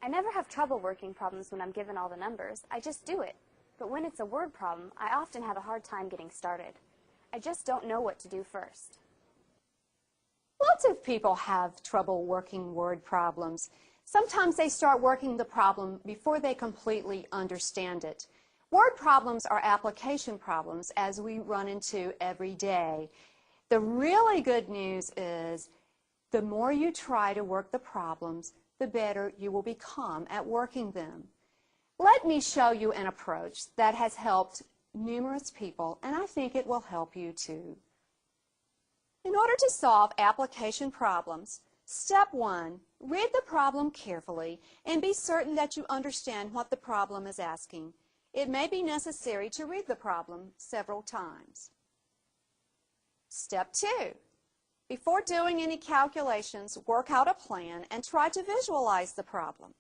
I never have trouble working problems when I'm given all the numbers. I just do it. But when it's a word problem, I often have a hard time getting started. I just don't know what to do first. Lots of people have trouble working word problems. Sometimes they start working the problem before they completely understand it. Word problems are application problems as we run into every day. The really good news is the more you try to work the problems, the better you will become at working them. Let me show you an approach that has helped numerous people, and I think it will help you too. In order to solve application problems, step 1, read the problem carefully and be certain that you understand what the problem is asking. It may be necessary to read the problem several times. Step 2, before doing any calculations, work out a plan and try to visualize the problem.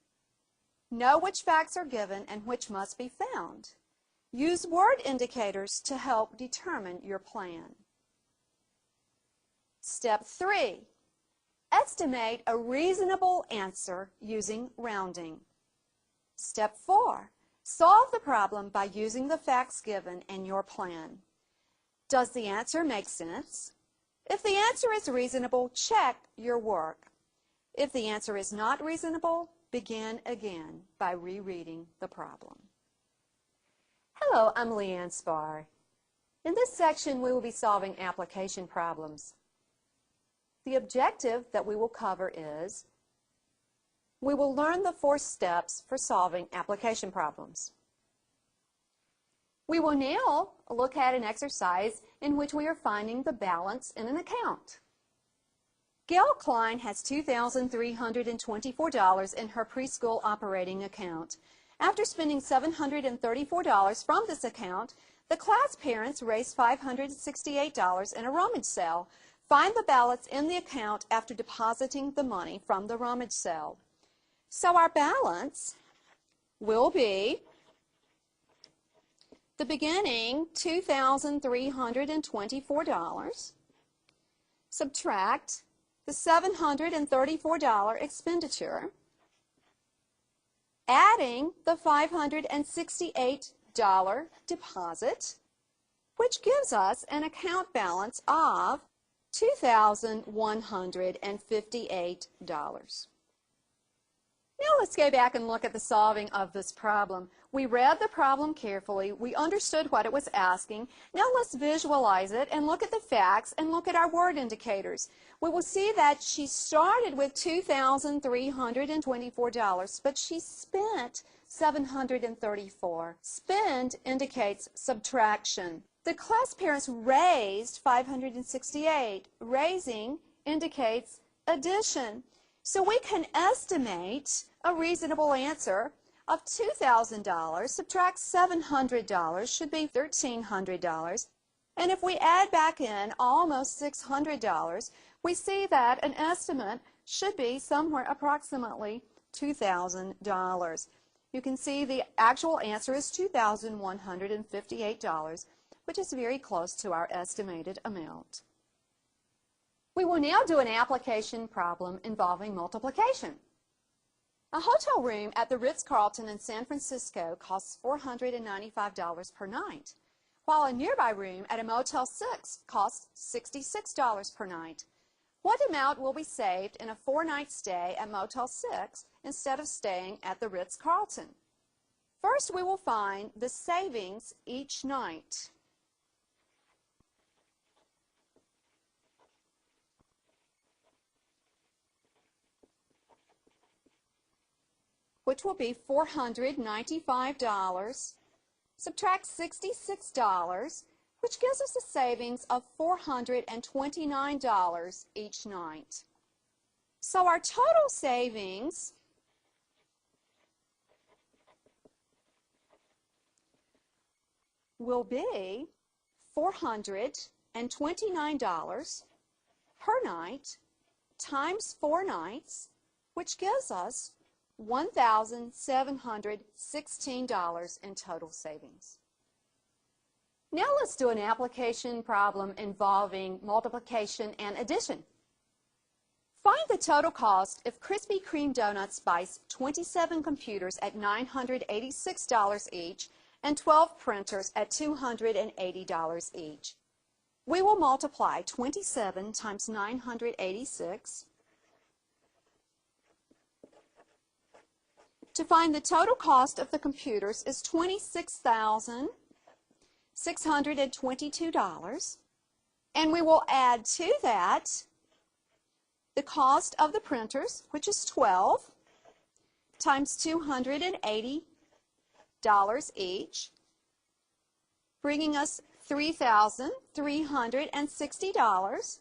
Know which facts are given and which must be found. Use word indicators to help determine your plan. Step 3, estimate a reasonable answer using rounding. Step 4, solve the problem by using the facts given in your plan. Does the answer make sense? If the answer is reasonable, check your work. If the answer is not reasonable, begin again by rereading the problem. Hello, I'm Leanne Spar. In this section, we will be solving application problems. The objective that we will cover is we will learn the 4 steps for solving application problems. We will now look at an exercise in which we are finding the balance in an account. Gail Klein has $2,324 in her preschool operating account. After spending $734 from this account, the class parents raised $568 in a rummage sale. Find the balance in the account after depositing the money from the rummage sale. So our balance will be the beginning $2,324, subtract the $734 expenditure, adding the $568 deposit, which gives us an account balance of $2,158. Now let's go back and look at the solving of this problem. We read the problem carefully. We understood what it was asking. Now let's visualize it and look at the facts and look at our word indicators. We will see that she started with $2,324, but she spent $734. Spend indicates subtraction. The class parents raised $568. Raising indicates addition. So we can estimate a reasonable answer of $2,000, subtract $700, should be $1,300. And if we add back in almost $600, we see that an estimate should be somewhere approximately $2,000. You can see the actual answer is $2,158, which is very close to our estimated amount. We will now do an application problem involving multiplication. A hotel room at the Ritz-Carlton in San Francisco costs $495 per night, while a nearby room at a Motel 6 costs $66 per night. What amount will be saved in a 4-night stay at Motel 6 instead of staying at the Ritz-Carlton? First, we will find the savings each night. Which will be $495, subtract $66, which gives us a savings of $429 each night. So our total savings will be $429 per night times 4 nights, which gives us $1,716 in total savings. Now let's do an application problem involving multiplication and addition. Find the total cost if Krispy Kreme Doughnuts buys 27 computers at $986 each and 12 printers at $280 each. We will multiply 27 times 986 to find the total cost of the computers is $26,622, and we will add to that the cost of the printers, which is 12, times $280 each, bringing us $3,360.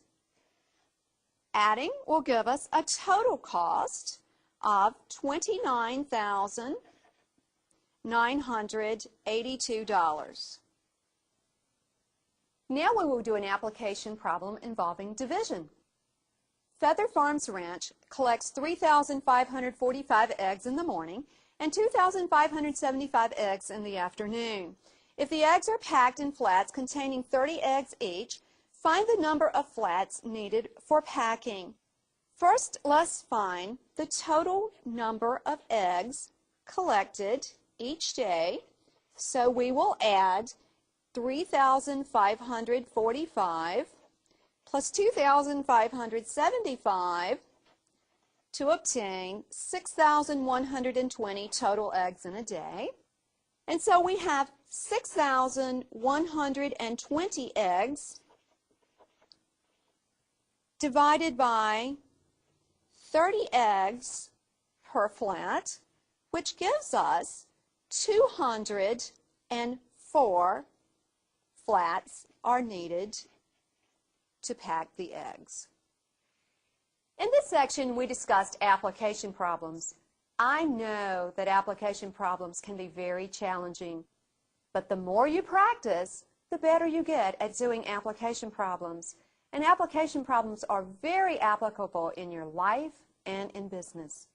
Adding will give us a total cost of $29,982. Now we will do an application problem involving division. Feather Farms Ranch collects 3,545 eggs in the morning and 2,575 eggs in the afternoon. If the eggs are packed in flats containing 30 eggs each, find the number of flats needed for packing. First, let's find the total number of eggs collected each day. So we will add 3,545 plus 2,575 to obtain 6,120 total eggs in a day. And so we have 6,120 eggs divided by 30 eggs per flat, which gives us 204 flats are needed to pack the eggs. In this section, we discussed application problems. I know that application problems can be very challenging, but the more you practice, the better you get at doing application problems. And application problems are very applicable in your life and in business.